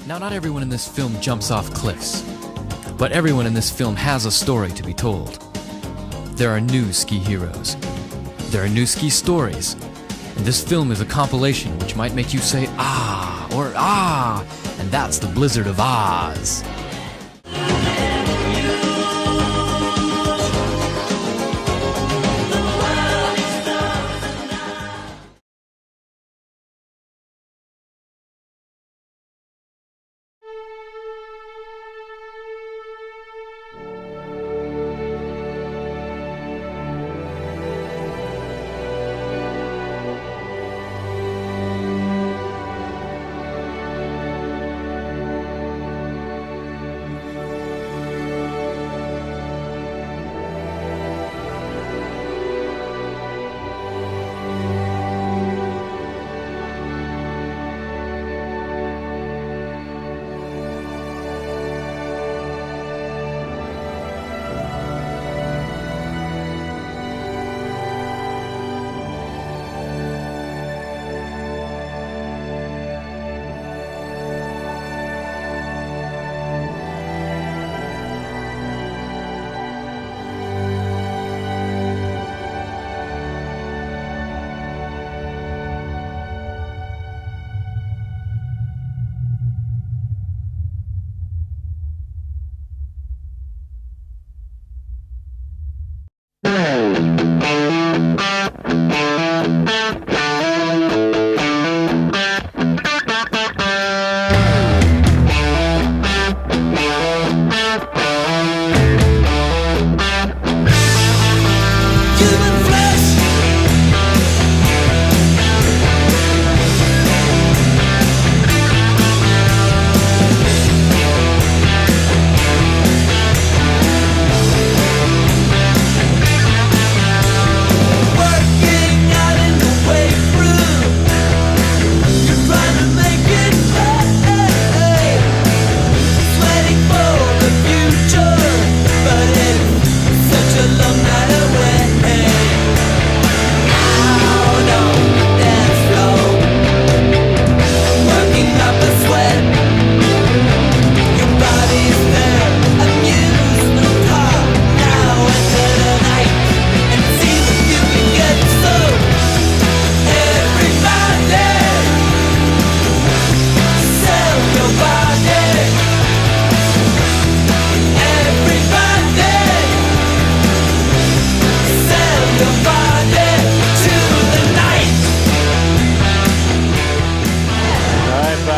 Now, not everyone in this film jumps off cliffs, but everyone in this film has a story to be told. There are new ski heroes. There are new ski stories. And this film is a compilation which might make you say, ah, or ah, and that's the Blizzard of Oz.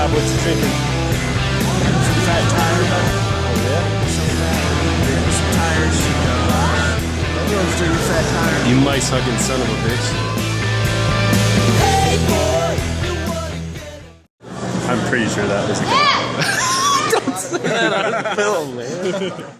What's he thinking? Some fat tires. Oh, yeah? Some tires. Everyone's doing fat tires. You mice hugging son of a bitch. I'm pretty sure that was a guy. Don't say that on film, man.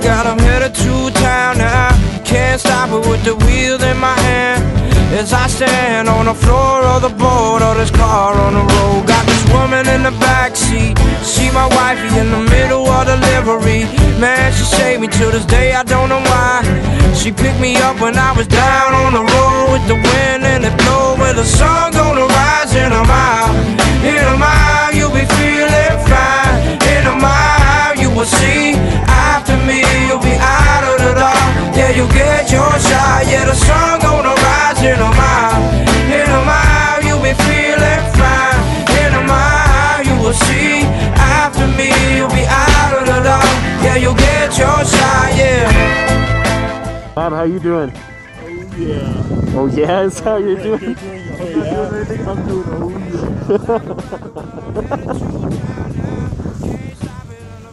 Got 'em headed to town now. Can't stop it with the wheel in my hand. As I stand on the floor of the boat of this car on the road. Got this woman in the backseat. See my wifey in the middle of delivery. Man, she saved me till this day, I don't know why. She picked me up when I was down on the road with the wind and it blow. Where the sun gonna rise in a mile. In a mile, you'll be feeling fine. In a mile, you will see. After me, you'll be out of the dark. Yeah, you'll get your shot. Yeah, the sun gonna rise in a mile. In a mile, you'll be feeling fine. In a mile, you will see. After me, you'll be out of the dark. Yeah, you'll get your shot, yeah. Bob, how you doing? Yeah. Oh yeah, is how you're doing? You're doing, oh yeah? I'm doing, oh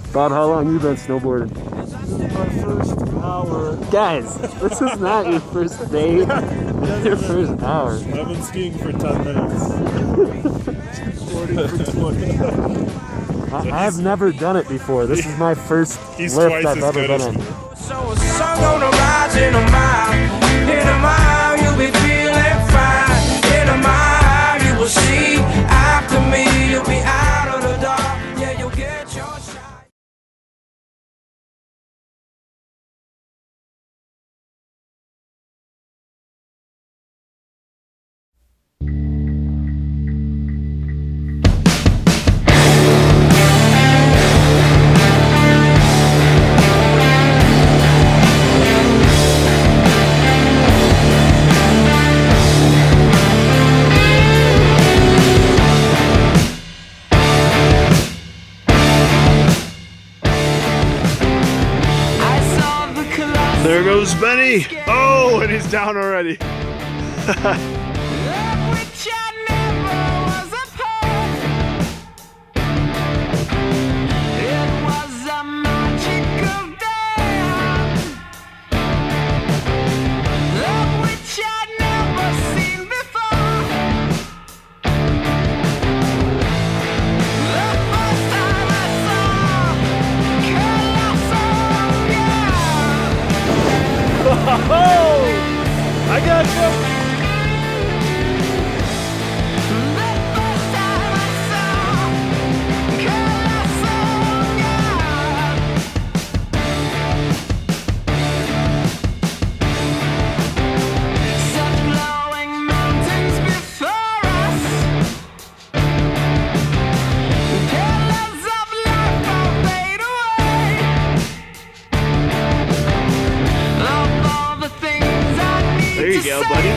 yeah. Bob, how long you been snowboarding? This is my first hour. Guys, this is not your first day. It's your first hour. I've been skiing for 10 minutes. Boarding for 20. I've never done it before. This is my first He's lift twice I've as ever good been as on. me. So a sun gonna rise in a mile. In a mile you'll be feeling fine. In a mile you will see. After me you'll be out of the dark. Yeah, you'll get your shot. There goes Benny. Oh, and he's down already. I got you. There you go, buddy.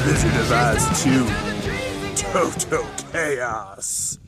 Visited us to Toto Chaos.